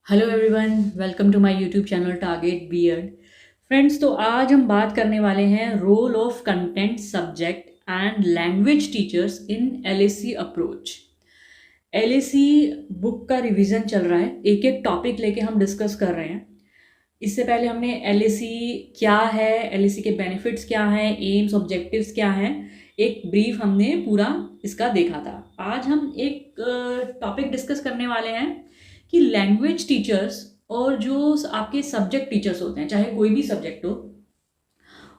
Hello everyone, welcome to my YouTube channel target BEd. Friends, तो आज हम बात करने वाले हैं role of content subject and language teachers in LAC approach. LAC book का रिवीजन चल रहा है, एक एक टॉपिक लेके हम डिस्कस कर रहे हैं। इससे पहले हमने एलएसी क्या है, एलएसी के बेनिफिट्स क्या हैं, एम्स ऑब्जेक्टिव्स क्या हैं, एक ब्रीफ हमने पूरा इसका देखा था। आज हम एक टॉपिक डिस्कस करने वाले हैं कि लैंग्वेज टीचर्स और जो आपके सब्जेक्ट टीचर्स होते हैं, चाहे कोई भी सब्जेक्ट हो,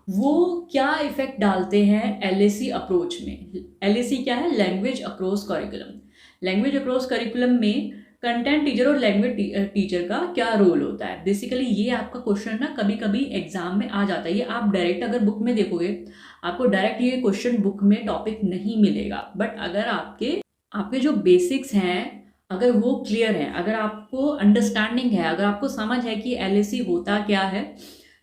वो क्या इफेक्ट डालते हैं एलएसी अप्रोच में। एलएसी क्या है? Language across curriculum. Language across curriculum में कंटेंट टीचर और लैंग्वेज टीचर का क्या रोल होता है। बेसिकली ये आपका क्वेश्चन ना कभी कभी एग्जाम में आ जाता है। ये आप डायरेक्ट अगर बुक में देखोगे, आपको डायरेक्ट ये क्वेश्चन बुक में टॉपिक नहीं मिलेगा, बट अगर आपके आपके जो बेसिक्स हैं, अगर वो क्लियर है, अगर आपको अंडरस्टैंडिंग है, अगर आपको समझ है कि एलएसी होता क्या है,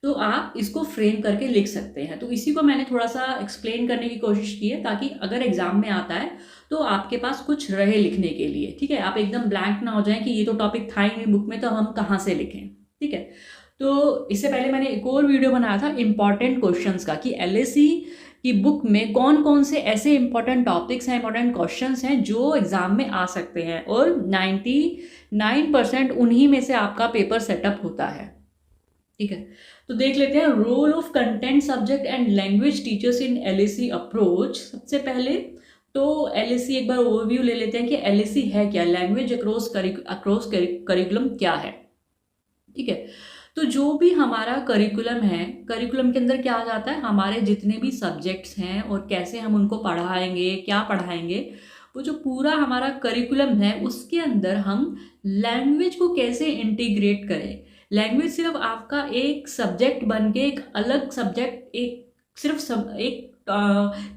तो आप इसको फ्रेम करके लिख सकते हैं। तो इसी को मैंने थोड़ा सा एक्सप्लेन करने की कोशिश की है, ताकि अगर एग्जाम में आता है तो आपके पास कुछ रहे लिखने के लिए। ठीक है, आप एकदम ब्लैंक ना हो जाएं कि ये तो टॉपिक था ही नहीं बुक में, तो हम कहाँ से लिखें। ठीक है, तो इससे पहले मैंने एक और वीडियो बनाया था इंपॉर्टेंट क्वेश्चंस का, कि एलएसी की बुक में कौन कौन से ऐसे इंपॉर्टेंट टॉपिक्स हैं, इंपॉर्टेंट क्वेश्चंस हैं जो एग्जाम में आ सकते हैं, और 99% उन्हीं में से आपका पेपर सेटअप होता है। ठीक है, तो देख लेते हैं role of content subject and language teachers in LAC approach. सबसे पहले तो एलएसी एक बार ओवरव्यू ले लेते हैं कि एलएसी है क्या, लैंग्वेज अक्रॉस करिकुलम क्या है। ठीक है, तो जो भी हमारा करिकुलम है, करिकुलम के अंदर क्या आ जाता है, हमारे जितने भी सब्जेक्ट्स हैं और कैसे हम उनको पढ़ाएंगे, क्या पढ़ाएंगे, वो जो पूरा हमारा करिकुलम है उसके अंदर हम लैंग्वेज को कैसे इंटीग्रेट करें। लैंग्वेज सिर्फ आपका एक सब्जेक्ट बन के एक अलग सब्जेक्ट, एक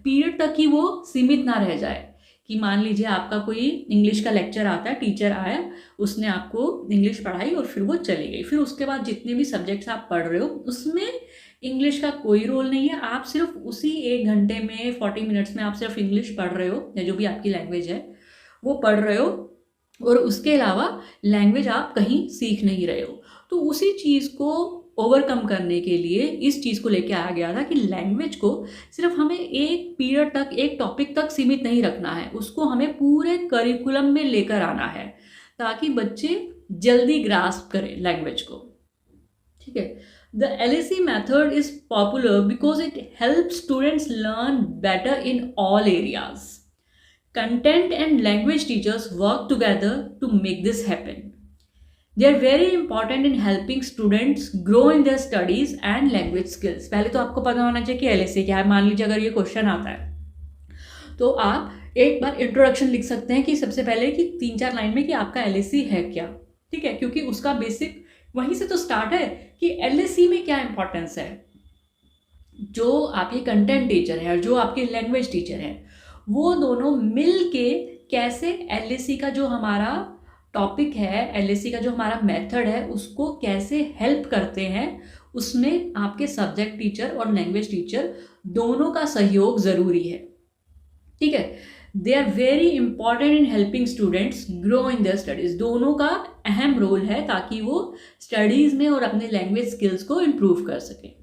पीरियड तक ही वो सीमित ना रह जाए। कि मान लीजिए आपका कोई इंग्लिश का लेक्चर आता है, टीचर आया, उसने आपको इंग्लिश पढ़ाई और फिर वो चली गई, फिर उसके बाद जितने भी सब्जेक्ट्स आप पढ़ रहे हो उसमें इंग्लिश का कोई रोल नहीं है। आप सिर्फ उसी 1 घंटे में, 40 मिनट्स में आप सिर्फ इंग्लिश पढ़ रहे हो, या जो भी आपकी लैंग्वेज है वो पढ़ रहे हो, और उसके अलावा लैंग्वेज आप कहीं सीख नहीं रहे हो। तो उसी चीज़ को ओवरकम करने के लिए इस चीज़ को लेके आया गया था कि लैंग्वेज को सिर्फ हमें एक पीरियड तक, एक टॉपिक तक सीमित नहीं रखना है, उसको हमें पूरे करिकुलम में लेकर आना है, ताकि बच्चे जल्दी ग्रास्प करें लैंग्वेज को। ठीक है, the LAC method is popular because it help students learn better in all areas. Content and language teachers work together to make this happen. They are very important in helping students grow in their studies and language skills. पहले तो आपको पता होना चाहिए कि LAC क्या है। मान लीजिए अगर ये क्वेश्चन आता है तो आप एक बार इंट्रोडक्शन लिख सकते हैं, कि सबसे पहले कि 3-4 लाइन में कि आपका एलएसी है क्या। ठीक है, क्योंकि उसका बेसिक वहीं से तो स्टार्ट है कि एलएसी में क्या इंपॉर्टेंस है। जो आपके कंटेंट टीचर है और जो आपके लैंग्वेज टीचर है, वो दोनों मिल के कैसे एलएसी का जो हमारा टॉपिक है, एलएसी का जो हमारा मेथड है, उसको कैसे हेल्प करते हैं, उसमें आपके सब्जेक्ट टीचर और लैंग्वेज टीचर दोनों का सहयोग ज़रूरी है। ठीक है, they are very important in helping students grow in their studies. दोनों का अहम रोल है ताकि वो स्टडीज़ में और अपने लैंग्वेज स्किल्स को इम्प्रूव कर सकें।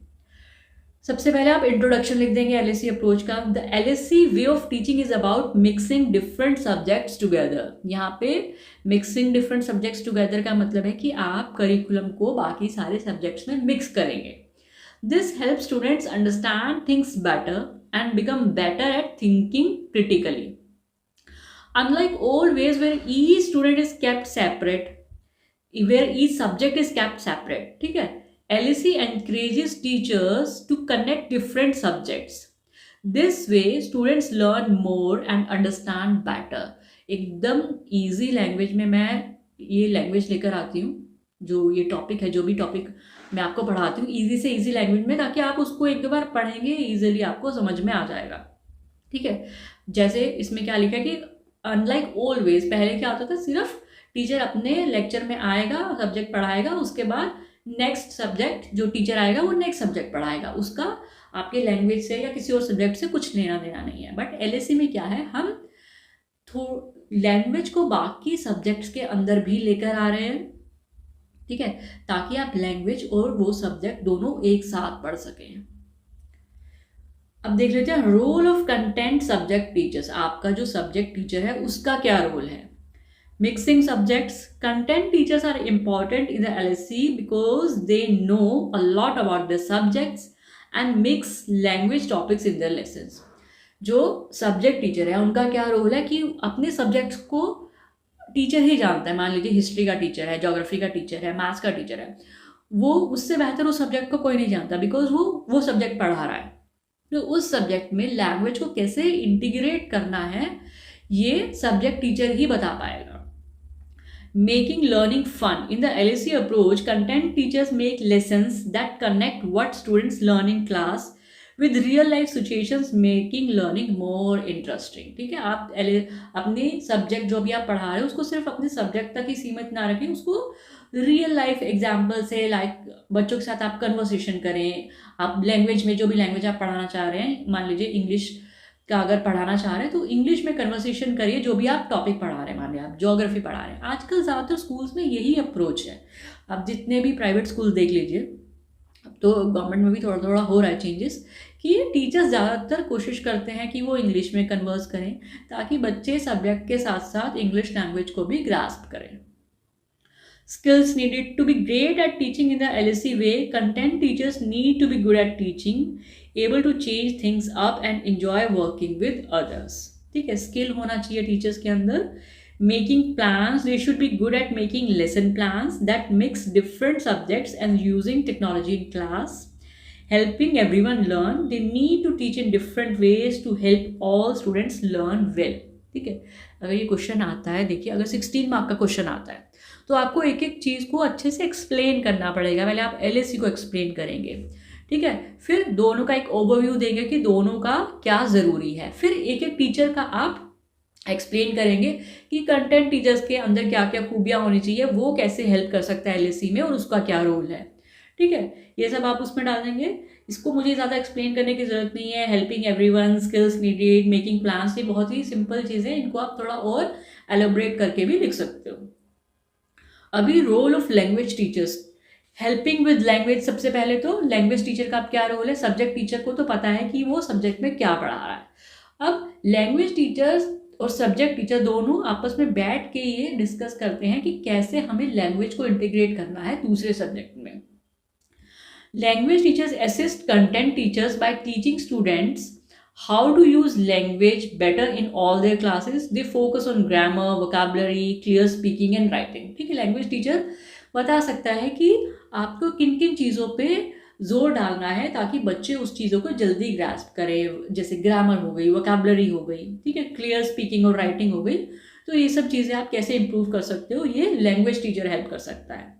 सबसे पहले आप इंट्रोडक्शन लिख देंगे एलएसी अप्रोच का। The LAC way of teaching is about mixing different subjects together. यहाँ पे मिक्सिंग डिफरेंट सब्जेक्ट्स टुगेदर का मतलब है कि आप करिकुलम को बाकी सारे सब्जेक्ट्स में मिक्स करेंगे। This help students understand things better and become better at thinking critically. Unlike old ways where each student is kept separate, where each subject is kept separate. ठीक है, LAC encourages teachers to connect different subjects. This way, students learn more and understand better. एकदम easy language में मैं ये language लेकर आती हूँ, जो ये टॉपिक है, जो भी टॉपिक मैं आपको पढ़ाती हूँ, easy से easy लैंग्वेज में, ताकि आप उसको एक दो बार पढ़ेंगे ईजिली आपको समझ में आ जाएगा। ठीक है, जैसे इसमें क्या लिखा है कि अनलाइक ऑलवेज, पहले क्या होता था, सिर्फ टीचर अपने लेक्चर में आएगा, सब्जेक्ट पढ़ाएगा, उसके बाद नेक्स्ट सब्जेक्ट जो टीचर आएगा वो नेक्स्ट सब्जेक्ट पढ़ाएगा, उसका आपके लैंग्वेज से या किसी और सब्जेक्ट से कुछ लेना देना नहीं है। बट एलएसी में क्या है, हम लैंग्वेज को बाकी सब्जेक्ट्स के अंदर भी लेकर आ रहे हैं, ठीक है, ताकि आप लैंग्वेज और वो सब्जेक्ट दोनों एक साथ पढ़ सकें। अब देख लेते हैं role of content subject teachers. आपका जो सब्जेक्ट टीचर है उसका क्या रोल है। Mixing subjects, content teachers are important in the LSC because they know a lot about the subjects and mix language topics in their lessons. जो subject teacher है उनका क्या रोल है कि अपने सब्जेक्ट्स को टीचर ही जानता है। मान लीजिए हिस्ट्री का टीचर है, ज्योग्राफी का टीचर है, मैथ्स का टीचर है, वो उससे बेहतर उस सब्जेक्ट को कोई नहीं जानता, बिकॉज वो सब्जेक्ट पढ़ा रहा है। तो उस सब्जेक्ट में लैंग्वेज को कैसे इंटीग्रेट करना है ये सब्जेक्ट टीचर ही बता पाएगा। Making learning fun. In the LSC approach, content teachers make lessons that connect what students learn in class with real life situations, making learning more interesting. ठीक है, आप अपने सब्जेक्ट जो भी आप पढ़ा रहे हो उसको सिर्फ अपने सब्जेक्ट तक ही सीमित ना रखें, उसको रियल लाइफ एग्जाम्पल से, लाइक बच्चों के साथ आप कन्वर्सेशन करें। आप लैंग्वेज में जो भी लैंग्वेज आप पढ़ाना चाह रहे हैं, मान लीजिए इंग्लिश का अगर पढ़ाना चाह रहे हैं तो इंग्लिश में कन्वर्सेशन करिए। जो भी आप टॉपिक पढ़ा रहे हैं, मान लिया आप ज्योग्राफी पढ़ा रहे हैं, आजकल ज़्यादातर स्कूल्स में यही अप्रोच है। आप जितने भी प्राइवेट स्कूल देख लीजिए, तो गवर्नमेंट में भी थोड़ा थोड़ा हो रहा है चेंजेस, कि टीचर्स ज़्यादातर कोशिश करते हैं कि वो इंग्लिश में कन्वर्स करें ताकि बच्चे सब्जेक्ट के साथ साथ इंग्लिश लैंग्वेज को भी ग्रास्प करें। Skills needed to be great at teaching in the LSC way. Content teachers need to be good at teaching, able to change things up and enjoy working with others. ठीक है, skill होना चाहिए teachers के अंदर। Making plans, they should be good at making lesson plans that mix different subjects and using technology in class. Helping everyone learn, they need to teach in different ways to help all students learn well. ठीक है, अगर ये question आता है, देखिए अगर 16 mark का question आता है तो आपको एक एक चीज़ को अच्छे से एक्सप्लेन करना पड़ेगा। पहले आप LSC को एक्सप्लेन करेंगे, ठीक है, फिर दोनों का एक ओवरव्यू देंगे कि दोनों का क्या ज़रूरी है, फिर एक एक टीचर का आप एक्सप्लेन करेंगे कि कंटेंट टीचर्स के अंदर क्या क्या खूबियाँ होनी चाहिए, वो कैसे हेल्प कर सकता है LSC में और उसका क्या रोल है। ठीक है, ये सब आप उसमें डाल देंगे। इसको मुझे ज़्यादा एक्सप्लेन करने की ज़रूरत नहीं है। Helping everyone, skills needed, making plans, ये बहुत ही सिंपल चीज़ें, इनको आप थोड़ा और एलोबरेट करके भी लिख सकते हो। अभी role of language teachers, helping with language. सबसे पहले तो लैंग्वेज टीचर का क्या रोल है। सब्जेक्ट टीचर को तो पता है कि वो सब्जेक्ट में क्या पढ़ा रहा है। अब लैंग्वेज टीचर्स और सब्जेक्ट टीचर दोनों आपस में बैठ के ये डिस्कस करते हैं कि कैसे हमें लैंग्वेज को इंटीग्रेट करना है दूसरे सब्जेक्ट में। Language teachers assist content teachers bye teaching students how to use language better in all their classes. They focus on grammar, vocabulary, clear speaking and writing. ठीक है, लैंग्वेज टीचर बता सकता है कि आपको किन किन चीज़ों पे जोर डालना है ताकि बच्चे उस चीज़ों को जल्दी ग्रास्प करें। जैसे ग्रामर हो गई, वोकैबुलरी हो गई, ठीक है, क्लियर स्पीकिंग और राइटिंग हो गई। तो ये सब चीज़ें आप कैसे इंप्रूव कर सकते हो, ये लैंग्वेज टीचर हेल्प कर सकता है।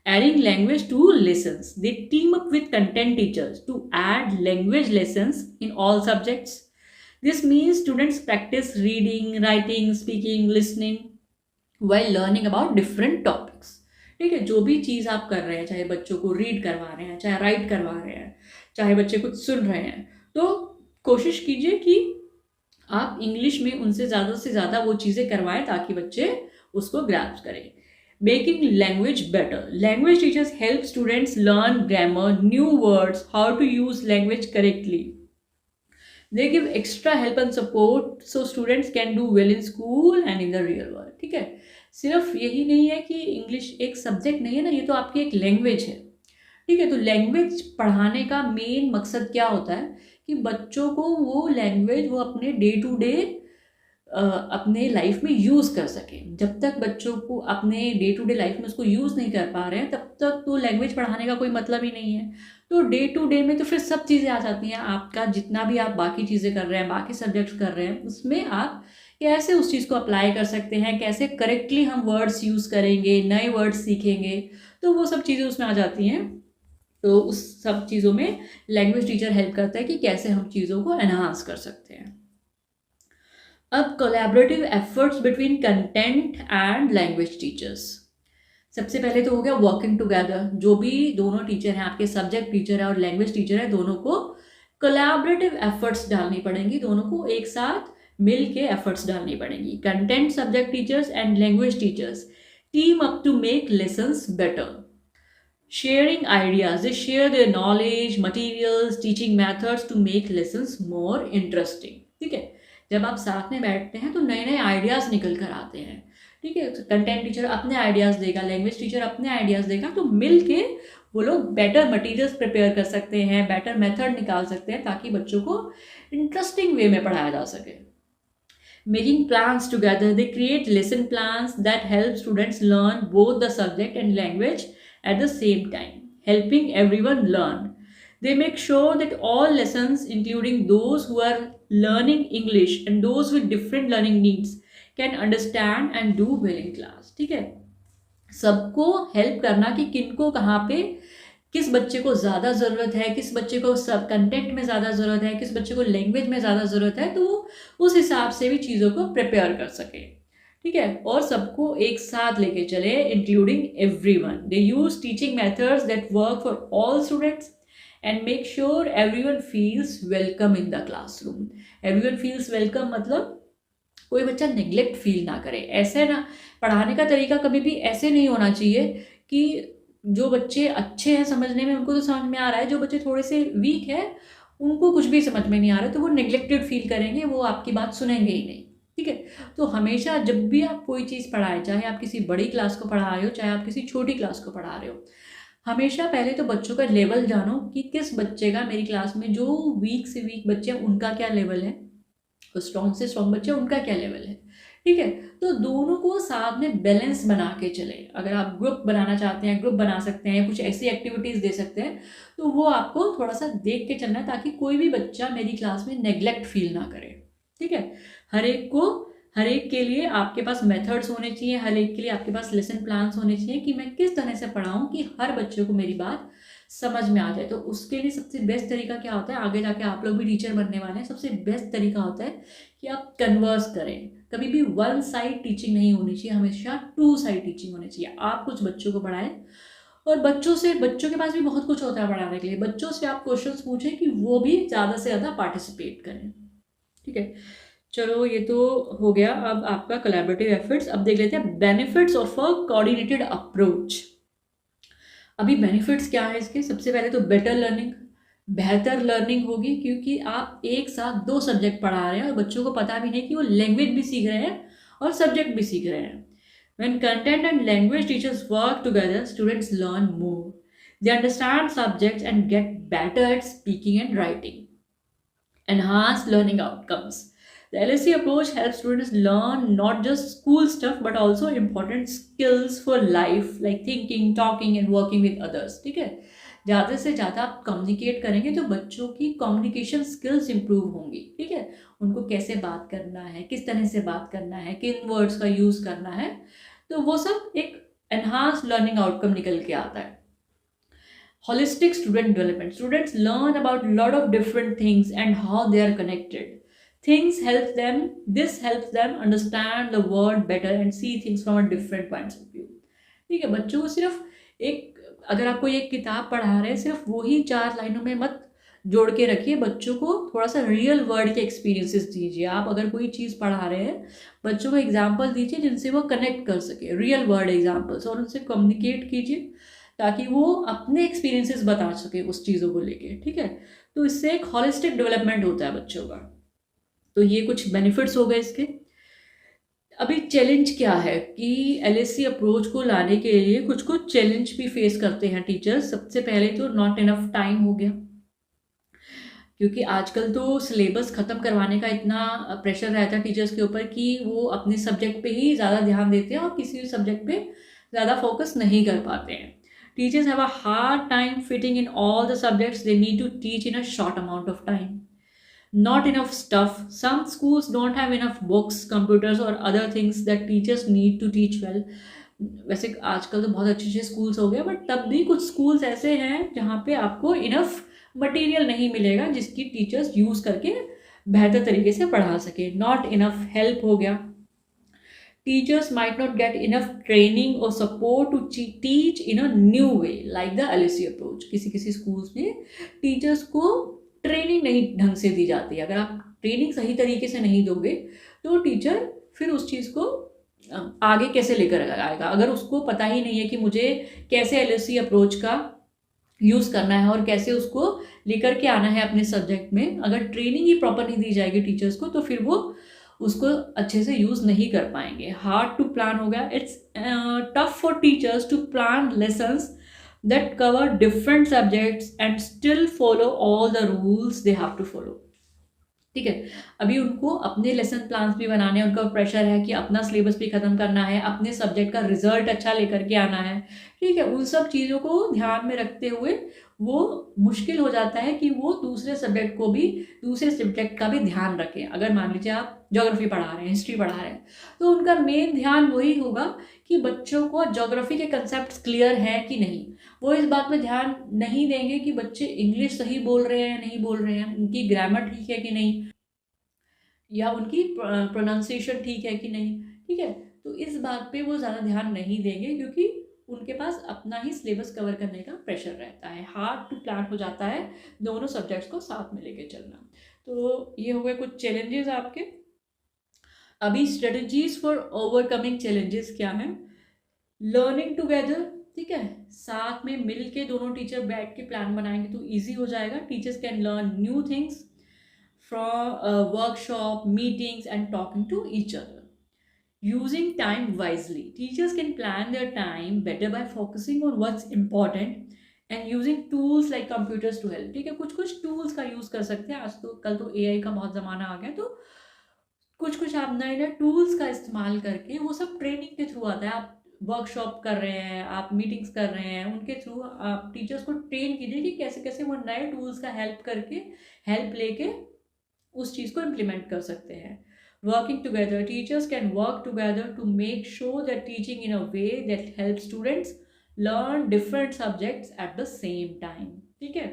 Adding language to lessons. They team up with content teachers to add language lessons in all subjects. This means students practice reading, writing, speaking, listening while learning about different topics. ठीक है, जो भी चीज़ आप कर रहे हैं, चाहे बच्चों को रीड करवा रहे हैं, चाहे राइट करवा रहे हैं, चाहे बच्चे कुछ सुन रहे हैं, तो कोशिश कीजिए कि आप इंग्लिश में उनसे ज़्यादा से ज़्यादा वो चीज़ें करवाएं ताकि बच्चे उसको ग्रैस्प करें। Making language better. Language teachers help students learn grammar, new words, how to use language correctly. They give extra help and support so students can do well in school and in the real world. ठीक है, सिर्फ यही नहीं है कि English एक subject नहीं है ना, ये तो आपकी एक लैंग्वेज है। ठीक है, तो लैंग्वेज पढ़ाने का मेन मकसद क्या होता है कि बच्चों को वो लैंग्वेज वो अपने डे टू डे अपने लाइफ में यूज़ कर सकें। जब तक बच्चों को अपने डे टू डे लाइफ में उसको यूज़ नहीं कर पा रहे हैं तब तक तो लैंग्वेज पढ़ाने का कोई मतलब ही नहीं है। तो डे टू डे में तो फिर सब चीज़ें आ जाती हैं। आपका जितना भी आप बाकी चीज़ें कर रहे हैं, बाकी सब्जेक्ट्स कर रहे हैं, उसमें आप कैसे उस चीज़ को अप्लाई कर सकते हैं, कैसे करेक्टली हम वर्ड्स यूज़ करेंगे, नए वर्ड्स सीखेंगे, तो वो सब चीज़ें उसमें आ जाती हैं। तो उस सब चीज़ों में लैंग्वेज टीचर हेल्प करता है कि कैसे हम चीज़ों को एनहांस कर सकते हैं। अब collaborative efforts between content and language teachers. सबसे पहले तो हो गया वर्किंग टुगेदर। जो भी दोनों टीचर हैं, आपके सब्जेक्ट टीचर है और लैंग्वेज टीचर है, दोनों को कोलैबोरेटिव एफर्ट्स डालनी पड़ेंगी, दोनों को एक साथ मिल के एफर्ट्स डालनी पड़ेंगी। Content subject teachers and language teachers team up to make lessons better. Sharing ideas, they share their knowledge, materials, teaching methods to make lessons more interesting. ठीक है, जब आप साथ में बैठते हैं तो नए नए आइडियाज़ निकल कर आते हैं. ठीक है, कंटेंट टीचर अपने आइडियाज़ देगा, लैंग्वेज टीचर अपने आइडियाज़ देगा, तो मिल के वो लोग बेटर मटेरियल्स प्रिपेयर कर सकते हैं, बेटर मेथड निकाल सकते हैं ताकि बच्चों को इंटरेस्टिंग वे में पढ़ाया जा सके. Making plans together, they create lesson plans that help students learn both the subject and language at the same time, helping everyone learn. They make sure that all lessons, including those who are learning English and those with different learning needs, can understand and do well in class. ठीक है, सबको help करना कि किनको कहाँ पे किस बच्चे को ज़्यादा ज़रूरत है, किस बच्चे को सब कंटेंट में ज़्यादा ज़रूरत है, किस बच्चे को लैंग्वेज में ज़्यादा ज़रूरत है, तो वो उस हिसाब से भी चीज़ों को प्रिपेयर कर सके. ठीक है, और सबको एक साथ लेके चले, including everyone. They use teaching methods that work for all students and make sure everyone feels welcome in the classroom. Everyone feels welcome मतलब कोई बच्चा नेग्लेक्ट फील ना करे. ऐसे ना, पढ़ाने का तरीका कभी भी ऐसे नहीं होना चाहिए कि जो बच्चे अच्छे हैं समझने में उनको तो समझ में आ रहा है, जो बच्चे थोड़े से वीक है उनको कुछ भी समझ में नहीं आ रहा है, तो वो नेग्लेक्टेड फील करेंगे, वो आपकी बात सुनेंगे ही नहीं. ठीक है, तो हमेशा जब भी आप कोई चीज़ पढ़ाएं, चाहे आप किसी बड़ी क्लास को पढ़ा रहे हो, चाहे आप किसी छोटी क्लास को पढ़ा रहे हो, हमेशा पहले तो बच्चों का लेवल जानो कि किस बच्चे का, मेरी क्लास में जो वीक से वीक बच्चे हैं उनका क्या लेवल है, स्ट्रॉन्ग से स्ट्रॉन्ग बच्चे उनका क्या लेवल है. ठीक है, तो दोनों को साथ में बैलेंस बना के चले. अगर आप ग्रुप बनाना चाहते हैं, ग्रुप बना सकते हैं, कुछ ऐसी एक्टिविटीज़ दे सकते हैं, तो वो आपको थोड़ा सा देख के चलना है ताकि कोई भी बच्चा मेरी क्लास में नेग्लेक्ट फील ना करे. ठीक है, हर एक के लिए आपके पास मेथड्स होने चाहिए, हर एक के लिए आपके पास लेसन प्लान्स होने चाहिए कि मैं किस तरह से पढ़ाऊँ कि हर बच्चे को मेरी बात समझ में आ जाए. तो उसके लिए सबसे बेस्ट तरीका क्या होता है, आगे जाके आप लोग भी टीचर बनने वाले हैं, सबसे बेस्ट तरीका होता है कि आप कन्वर्स करें. कभी भी वन साइड टीचिंग नहीं होनी चाहिए, हमेशा टू साइड टीचिंग होनी चाहिए. आप कुछ बच्चों को पढ़ाएं और बच्चों के पास भी बहुत कुछ होता है पढ़ाने के लिए. बच्चों से आप क्वेश्चंस पूछें कि वो भी ज़्यादा से ज़्यादा पार्टिसिपेट करें. ठीक है, चलो ये तो हो गया अब आपका कोलैबोरेटिव एफर्ट्स. अब देख लेते हैं benefits of a coordinated approach. अभी बेनिफिट्स क्या है इसके. सबसे पहले तो बेटर लर्निंग, बेहतर लर्निंग होगी क्योंकि आप एक साथ दो सब्जेक्ट पढ़ा रहे हैं और बच्चों को पता भी नहीं कि वो लैंग्वेज भी सीख रहे हैं और सब्जेक्ट भी सीख रहे हैं. When content and language teachers work together, students learn more. They understand subjects and get better at speaking and writing. Enhanced learning outcomes. The LSE approach helps students learn not just school stuff but also important skills for life like thinking, talking and working with others. ठीक है, ज़्यादा से ज़्यादा आप communicate करेंगे तो बच्चों की कम्युनिकेशन स्किल्स इंप्रूव होंगी. ठीक है, उनको कैसे बात करना है, किस तरह से बात करना है, किन वर्ड्स का यूज़ करना है, तो वो सब एक एनहांस लर्निंग आउटकम निकल के आता है. Holistic student development. Students learn about lot of different things and how they are connected. This helps them understand the world better and see things from a different points of view. ठीक है, बच्चों को सिर्फ अगर आपको एक किताब पढ़ा रहे हैं सिर्फ वही 4 लाइनों में मत जोड़ के रखिए. बच्चों को थोड़ा सा रियल वर्ल्ड के एक्सपीरियंसेस दीजिए. आप अगर कोई चीज़ पढ़ा रहे हैं, बच्चों को एग्जाम्पल दीजिए जिनसे वो कनेक्ट कर सके, रियल वर्ल्ड एग्जाम्पल्स, और उनसे कम्युनिकेट कीजिए ताकि वो अपने एक्सपीरियंसेस बता सके उस चीज़ों को लेके. ठीक है, तो इससे एक हॉलिस्टिक डेवलपमेंट होता है बच्चों का. तो ये कुछ बेनिफिट्स हो गए इसके. अभी चैलेंज क्या है कि LSE अप्रोच को लाने के लिए कुछ चैलेंज भी फेस करते हैं टीचर्स. सबसे पहले तो नॉट इनफ टाइम हो गया, क्योंकि आजकल तो सिलेबस ख़त्म करवाने का इतना प्रेशर रहता है टीचर्स के ऊपर कि वो अपने सब्जेक्ट पे ही ज़्यादा ध्यान देते हैं और किसी भी सब्जेक्ट पे ज़्यादा फोकस नहीं कर पाते हैं. Teachers have a hard time fitting in all the subjects they need to teach in a short amount of time. Not enough stuff. Some schools don't have enough books, computers or other things that teachers need to teach well. वैसे आजकल तो बहुत अच्छे अच्छे schools हो गए, but तब भी कुछ स्कूल्स ऐसे हैं जहाँ पे आपको इनफ मटेरियल नहीं मिलेगा जिसकी टीचर्स यूज़ करके बेहतर तरीके से पढ़ा सके. नॉट इनफ हेल्प हो गया. Teachers might not get enough training or support to teach in a new way like the LSE approach. किसी स्कूल्स में टीचर्स को ट्रेनिंग नहीं ढंग से दी जाती है. अगर आप ट्रेनिंग सही तरीके से नहीं दोगे तो टीचर फिर उस चीज़ को आगे कैसे लेकर आएगा। अगर उसको पता ही नहीं है कि मुझे कैसे एलएसी अप्रोच का यूज़ करना है और कैसे उसको लेकर के आना है अपने सब्जेक्ट में, अगर ट्रेनिंग ही प्रॉपर नहीं दी जाएगी टीचर्स को, तो फिर वो उसको अच्छे से यूज़ नहीं कर पाएंगे। हार्ड टू प्लान हो गया। It's tough for teachers to plan lessons that cover different subjects and still follow all the rules they have to follow. ठीक है, अभी उनको अपने लेसन प्लान्स भी बनाने हैं, उनका प्रेशर है कि अपना सिलेबस भी ख़त्म करना है, अपने सब्जेक्ट का रिजल्ट अच्छा लेकर के आना है। ठीक है, उन सब चीज़ों को ध्यान में रखते हुए वो मुश्किल हो जाता है कि वो दूसरे सब्जेक्ट का भी ध्यान रखें। अगर मान लीजिए आप ज्योग्राफी पढ़ा रहे हैं, हिस्ट्री पढ़ा रहे हैं, तो उनका मेन ध्यान वही होगा कि बच्चों को ज्योग्राफी के कंसेप्ट क्लियर हैं कि नहीं। वो इस बात पे ध्यान नहीं देंगे कि बच्चे इंग्लिश सही बोल रहे हैं नहीं बोल रहे हैं, उनकी ग्रामर ठीक है कि नहीं, या उनकी प्रोनाउंसिएशन ठीक है कि नहीं। ठीक है, तो इस बात पे वो ज़्यादा ध्यान नहीं देंगे क्योंकि उनके पास अपना ही सिलेबस कवर करने का प्रेशर रहता है। हार्ड टू प्लान हो जाता है दोनों सब्जेक्ट्स को साथ में लेके चलना। तो ये हो गए कुछ चैलेंजेस आपके। अभी स्ट्रेटजीज फॉर ओवरकमिंग चैलेंजेस क्या हैं? Learning together. ठीक है, साथ में मिल के दोनों टीचर बैठ के प्लान बनाएंगे तो ईजी हो जाएगा। Teachers can learn new things from a workshop, meetings, and talking to each other. Using time wisely. Teachers can plan their time better by focusing on what's important and using tools like computers to help. ठीक है, कुछ कुछ tools का use कर सकते हैं। आज तो कल तो एआई का बहुत ज़माना आ गया, तो कुछ कुछ आप नए नए टूल्स का इस्तेमाल करके, वो सब ट्रेनिंग के थ्रू आता है। आप वर्कशॉप कर रहे हैं, आप मीटिंग्स कर रहे हैं, उनके थ्रू आप टीचर्स को ट्रेन कीजिए कि कैसे कैसे वो नए टूल्स का हेल्प लेके उस चीज़ को इम्प्लीमेंट कर सकते हैं। Working together. Teachers can work together to make sure that teaching in a way that help students learn different subjects at the same time. ठीक है,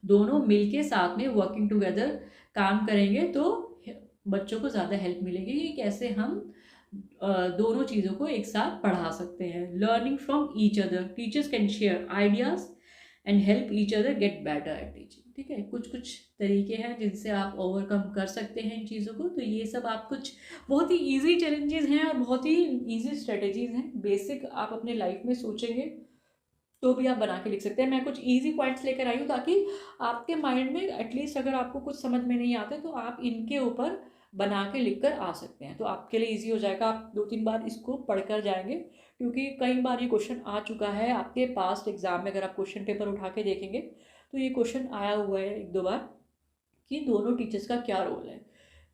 दोनों मिलके साथ में वर्किंग टुगेदर काम करेंगे तो बच्चों को ज़्यादा हेल्प मिलेगी कि कैसे हम दोनों चीज़ों को एक साथ पढ़ा सकते हैं। Learning from each other. Teachers can share ideas and help each other get better at teaching. ठीक है, कुछ कुछ तरीके हैं जिनसे आप ओवरकम कर सकते हैं इन चीज़ों को। तो ये सब आप कुछ बहुत ही इजी चैलेंजेस हैं और बहुत ही इजी स्ट्रेटजीज हैं। बेसिक आप अपने लाइफ में सोचेंगे तो भी आप बना के लिख सकते हैं। मैं कुछ इजी पॉइंट्स लेकर आई हूँ ताकि आपके माइंड में एटलीस्ट अगर आपको कुछ समझ में नहीं आते तो आप इनके ऊपर बना के लिख कर आ सकते हैं, तो आपके लिए ईजी हो जाएगा। आप 2-3 बार इसको पढ़कर जाएंगे क्योंकि कई बार ये क्वेश्चन आ चुका है आपके पास्ट एग्जाम में। अगर आप क्वेश्चन पेपर उठा के देखेंगे तो ये क्वेश्चन आया हुआ है 1-2 बार कि दोनों टीचर्स का क्या रोल है।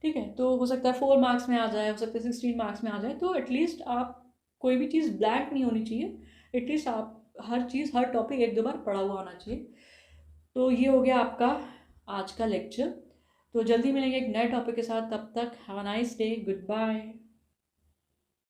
ठीक है, तो हो सकता है 4 मार्क्स में आ जाए, हो सकता है 16 मार्क्स में आ जाए। तो एटलीस्ट आप कोई भी चीज़ ब्लैंक नहीं होनी चाहिए, एटलीस्ट आप हर चीज़ हर टॉपिक 1-2 बार पढ़ा हुआ आना चाहिए। तो ये हो गया आपका आज का लेक्चर। तो जल्दी मिलेंगे एक नए टॉपिक के साथ, तब तक have a nice day, good bye.